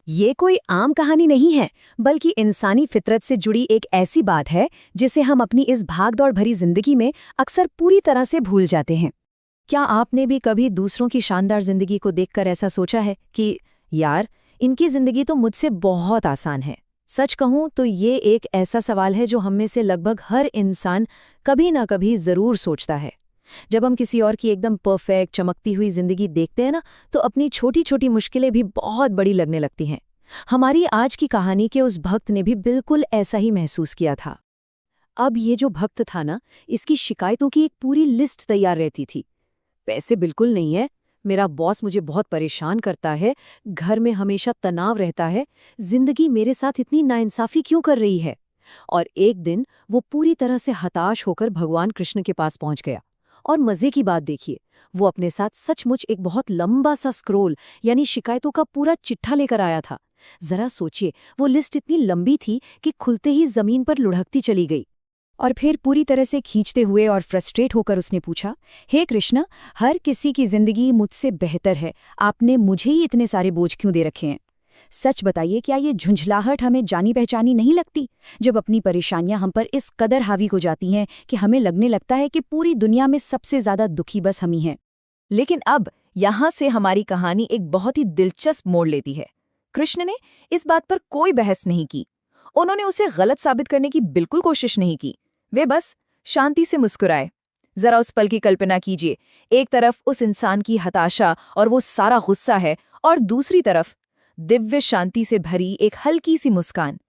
ये कोई आम कहानी नहीं है, बल्कि इंसानी फितरत से जुड़ी एक ऐसी बात है जिसे हम अपनी इस भागदौड़ भरी जिंदगी में अक्सर पूरी तरह से भूल जाते हैं। क्या आपने भी कभी दूसरों की शानदार जिंदगी को देखकर ऐसा सोचा है कि यार, इनकी जिंदगी तो मुझसे बहुत आसान है? सच कहूं तो ये एक ऐसा सवाल है जो हम में से लगभग हर इंसान कभी ना कभी जरूर सोचता है। जब हम किसी और की एकदम परफेक्ट चमकती हुई जिंदगी देखते हैं ना, तो अपनी छोटी छोटी मुश्किलें भी बहुत बड़ी लगने लगती हैं। हमारी आज की कहानी के उस भक्त ने भी बिल्कुल ऐसा ही महसूस किया था। अब ये जो भक्त था ना, इसकी शिकायतों की एक पूरी लिस्ट तैयार रहती थी। पैसे बिल्कुल नहीं है, मेरा बॉस मुझे बहुत परेशान करता है, घर में हमेशा तनाव रहता है, जिंदगी मेरे साथ इतनी नाइंसाफी क्यों कर रही है। और एक दिन वो पूरी तरह से हताश होकर भगवान कृष्ण के पास पहुंच गया। और मजे की बात देखिए, वो अपने साथ सचमुच एक बहुत लंबा सा स्क्रोल यानी शिकायतों का पूरा चिट्ठा लेकर आया था। जरा सोचिए, वो लिस्ट इतनी लंबी थी कि खुलते ही जमीन पर लुढ़कती चली गई। और फिर पूरी तरह से खींचते हुए और फ्रस्ट्रेट होकर उसने पूछा, हे कृष्ण, हर किसी की जिंदगी मुझसे बेहतर है, आपने मुझे ही इतने सारे बोझ क्यों दे रखे हैं? सच बताइए, क्या ये झुंझलाहट हमें जानी पहचानी नहीं लगती, जब अपनी परेशानियां हम पर इस कदर हावी हो जाती हैं कि हमें लगने लगता है कि पूरी दुनिया में सबसे ज्यादा दुखी बस हम ही हैं? लेकिन अब यहाँ से हमारी कहानी एक बहुत ही दिलचस्प मोड़ लेती है। कृष्ण ने इस बात पर कोई बहस नहीं की। उन्होंने उसे गलत साबित करने की बिल्कुल कोशिश नहीं की। वे बस शांति से मुस्कुराए। जरा उस पल की कल्पना कीजिए, एक तरफ उस इंसान की हताशा और वो सारा गुस्सा है, और दूसरी तरफ दिव्य शांति से भरी एक हल्की सी मुस्कान।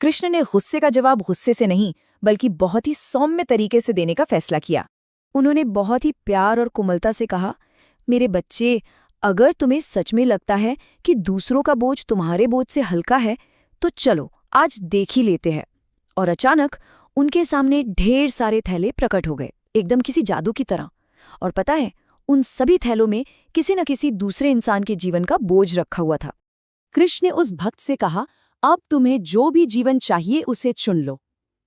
कृष्ण ने गुस्से का जवाब गुस्से से नहीं, बल्कि बहुत ही सौम्य तरीके से देने का फैसला किया। उन्होंने बहुत ही प्यार और कोमलता से कहा, मेरे बच्चे, अगर तुम्हें सच में लगता है कि दूसरों का बोझ तुम्हारे बोझ से हल्का है, तो चलो आज देख ही लेते हैं। और अचानक उनके सामने ढेर सारे थैले प्रकट हो गए, एकदम किसी जादू की तरह। और पता है, उन सभी थैलों में किसी न किसी दूसरे इंसान के जीवन का बोझ रखा हुआ था। कृष्ण ने उस भक्त से कहा, अब तुम्हें जो भी जीवन चाहिए उसे चुन लो।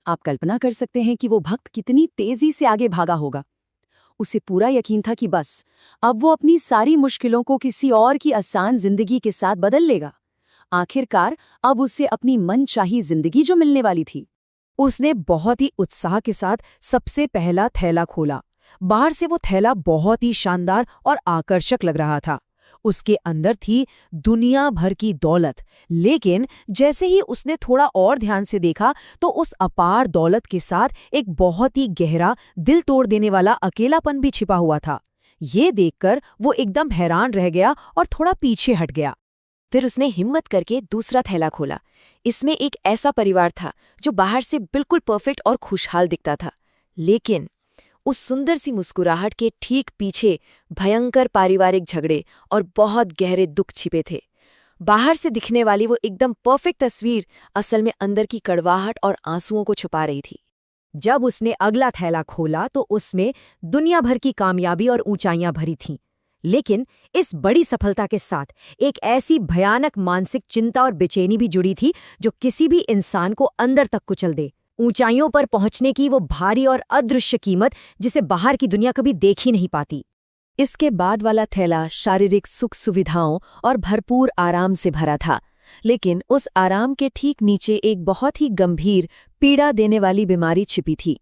आप कल्पना कर सकते हैं कि वो भक्त कितनी तेजी से आगे भागा होगा। उसे पूरा यकीन था कि बस अब वो अपनी सारी मुश्किलों को किसी और की आसान जिंदगी के साथ बदल लेगा। आखिरकार अब उसे अपनी मनचाही जिंदगी जो मिलने वाली थी। उसने बहुत ही उत्साह के साथ सबसे पहला थैला खोला। बाहर से वो थैला बहुत ही शानदार और आकर्षक लग रहा था। उसके अंदर थी दुनिया भर की दौलत, लेकिन जैसे ही उसने थोड़ा और ध्यान से देखा तो उस अपार दौलत के साथ एक बहुत ही गहरा, दिल तोड़ देने वाला अकेलापन भी छिपा हुआ था। ये देखकर वो एकदम हैरान रह गया और थोड़ा पीछे हट गया। फिर उसने हिम्मत करके दूसरा थैला खोला। इसमें एक ऐसा परिवार था जो बाहर से बिल्कुल परफेक्ट और खुशहाल दिखता था, लेकिन उस सुंदर सी मुस्कुराहट के ठीक पीछे भयंकर पारिवारिक झगड़े और बहुत गहरे दुख छिपे थे। बाहर से दिखने वाली वो एकदम परफेक्ट तस्वीर असल में अंदर की कड़वाहट और आंसुओं को छुपा रही थी। जब उसने अगला थैला खोला तो उसमें दुनिया भर की कामयाबी और ऊंचाइयां भरी थीं, लेकिन इस बड़ी सफलता के साथ एक ऐसी भयानक मानसिक चिंता और बेचैनी भी जुड़ी थी जो किसी भी इंसान को अंदर तक कुचल दे। ऊंचाइयों पर पहुंचने की वो भारी और अदृश्य कीमत जिसे बाहर की दुनिया कभी देख ही नहीं पाती। इसके बाद वाला थैला शारीरिक सुख सुविधाओं और भरपूर आराम से भरा था, लेकिन उस आराम के ठीक नीचे एक बहुत ही गंभीर, पीड़ा देने वाली बीमारी छिपी थी।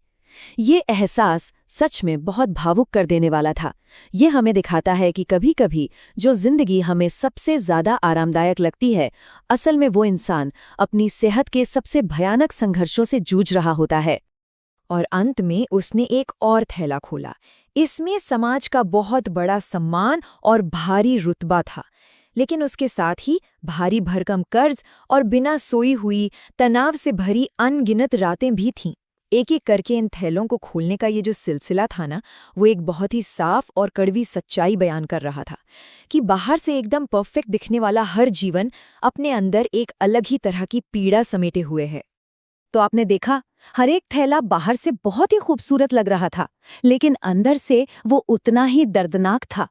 ये एहसास सच में बहुत भावुक कर देने वाला था। ये हमें दिखाता है कि कभी-कभी जो जिंदगी हमें सबसे ज्यादा आरामदायक लगती है, असल में वो इंसान अपनी सेहत के सबसे भयानक संघर्षों से जूझ रहा होता है। और अंत में उसने एक और थैला खोला। इसमें समाज का बहुत बड़ा सम्मान और भारी रुतबा था, लेकिन उसके साथ ही भारी भरकम कर्ज और बिना सोई हुई, तनाव से भरी अनगिनत रातें भी थीं। एक-एक करके इन थैलों को खोलने का ये जो सिलसिला था ना, वो एक बहुत ही साफ और कड़वी सच्चाई बयान कर रहा था कि बाहर से एकदम परफेक्ट दिखने वाला हर जीवन अपने अंदर एक अलग ही तरह की पीड़ा समेटे हुए है। तो आपने देखा, हर एक थैला बाहर से बहुत ही खूबसूरत लग रहा था, लेकिन अंदर से वो उतना ही दर्दनाक था।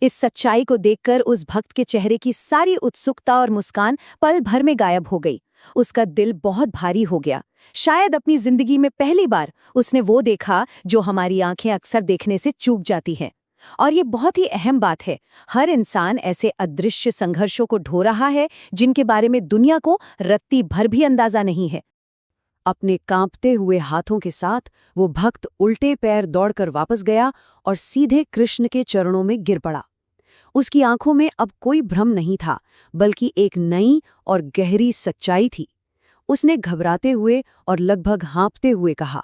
इस सच्चाई को देखकर उस भक्त के चेहरे की सारी उत्सुकता और मुस्कान पल भर में गायब हो गई। उसका दिल बहुत भारी हो गया। शायद अपनी जिंदगी में पहली बार उसने वो देखा जो हमारी आंखें अक्सर देखने से चूक जाती हैं। और ये बहुत ही अहम बात है। हर इंसान ऐसे अदृश्य संघर्षों को ढो रहा है जिनके बारे में दुनिया को रत्ती भर भी अंदाजा नहीं है। अपने कांपते हुए हाथों के साथ वो भक्त उल्टे पैर दौड़कर वापस गया और सीधे कृष्ण के चरणों में गिर पड़ा। उसकी आंखों में अब कोई भ्रम नहीं था, बल्कि एक नई और गहरी सच्चाई थी। उसने घबराते हुए और लगभग हाँफते हुए कहा,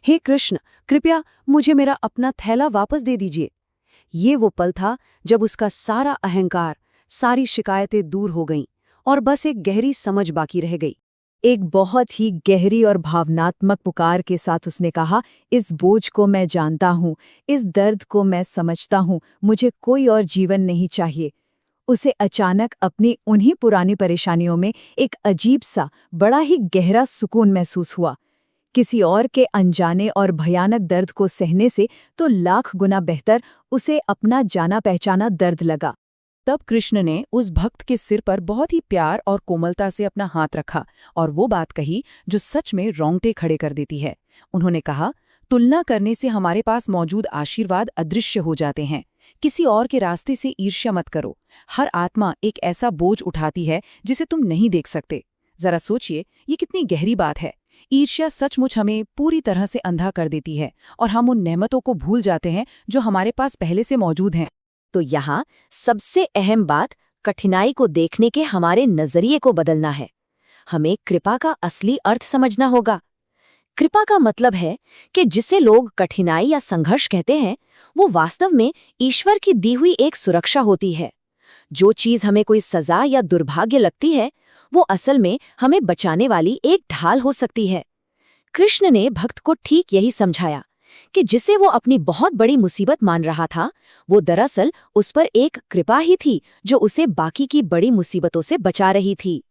हे कृष्ण, कृपया मुझे मेरा अपना थैला वापस दे दीजिए। ये वो पल था जब उसका सारा अहंकार, सारी शिकायतें दूर हो गईं और बस एक गहरी समझ बाकी रह गई। एक बहुत ही गहरी और भावनात्मक पुकार के साथ उसने कहा, इस बोझ को मैं जानता हूँ, इस दर्द को मैं समझता हूँ, मुझे कोई और जीवन नहीं चाहिए। उसे अचानक अपनी उन्हीं पुरानी परेशानियों में एक अजीब सा, बड़ा ही गहरा सुकून महसूस हुआ। किसी और के अनजाने और भयानक दर्द को सहने से तो लाख गुना बेहतर उसे अपना जाना पहचाना दर्द लगा। तब कृष्ण ने उस भक्त के सिर पर बहुत ही प्यार और कोमलता से अपना हाथ रखा और वो बात कही जो सच में रोंगटे खड़े कर देती है। उन्होंने कहा, तुलना करने से हमारे पास मौजूद आशीर्वाद अदृश्य हो जाते हैं। किसी और के रास्ते से ईर्ष्या मत करो। हर आत्मा एक ऐसा बोझ उठाती है जिसे तुम नहीं देख सकते। जरा सोचिए, ये कितनी गहरी बात है। ईर्ष्या सचमुच हमें पूरी तरह से अंधा कर देती है और हम उन नेमतों को भूल जाते हैं जो हमारे पास पहले से मौजूद हैं। तो यहाँ सबसे अहम बात कठिनाई को देखने के हमारे नजरिए को बदलना है। हमें कृपा का असली अर्थ समझना होगा। कृपा का मतलब है कि जिसे लोग कठिनाई या संघर्ष कहते हैं, वो वास्तव में ईश्वर की दी हुई एक सुरक्षा होती है। जो चीज हमें कोई सजा या दुर्भाग्य लगती है, वो असल में हमें बचाने वाली एक ढाल हो सकती है। कृष्ण ने भक्त को ठीक यही समझाया कि जिसे वो अपनी बहुत बड़ी मुसीबत मान रहा था, वो दरअसल उस पर एक कृपा ही थी जो उसे बाकी की बड़ी मुसीबतों से बचा रही थी।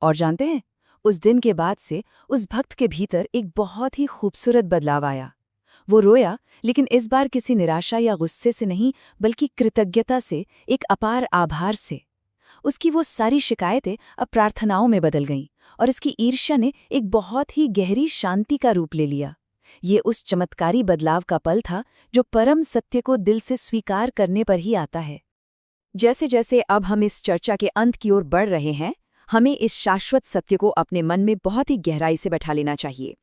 और जानते हैं, उस दिन के बाद से उस भक्त के भीतर एक बहुत ही खूबसूरत बदलाव आया। वो रोया, लेकिन इस बार किसी निराशा या गुस्से से नहीं, बल्कि कृतज्ञता से, एक अपार आभार से। उसकी वो सारी शिकायतें अब प्रार्थनाओं में बदल गईं और इसकी ईर्ष्या ने एक बहुत ही गहरी शांति का रूप ले लिया। ये उस चमत्कारी बदलाव का पल था जो परम सत्य को दिल से स्वीकार करने पर ही आता है। जैसे जैसे अब हम इस चर्चा के अंत की ओर बढ़ रहे हैं, हमें इस शाश्वत सत्य को अपने मन में बहुत ही गहराई से बैठा लेना चाहिए।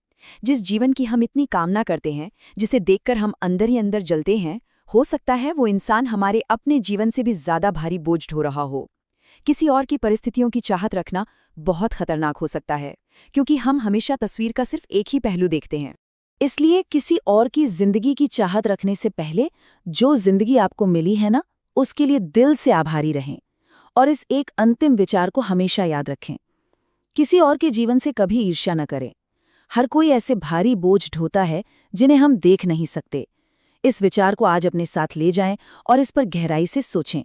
जिस जीवन की हम इतनी कामना करते हैं, जिसे देखकर हम अंदर ही अंदर जलते हैं, हो सकता है वो इंसान हमारे अपने जीवन से भी ज्यादा भारी बोझ ढो रहा हो। किसी और की परिस्थितियों की चाहत रखना बहुत खतरनाक हो सकता है, क्योंकि हम हमेशा तस्वीर का सिर्फ एक ही पहलू देखते हैं। इसलिए किसी और की जिंदगी की चाहत रखने से पहले जो जिंदगी आपको मिली है ना, उसके लिए दिल से आभारी रहें। और इस एक अंतिम विचार को हमेशा याद रखें, किसी और के जीवन से कभी ईर्ष्या न करें। हर कोई ऐसे भारी बोझ ढोता है जिन्हें हम देख नहीं सकते। इस विचार को आज अपने साथ ले जाएं और इस पर गहराई से सोचें।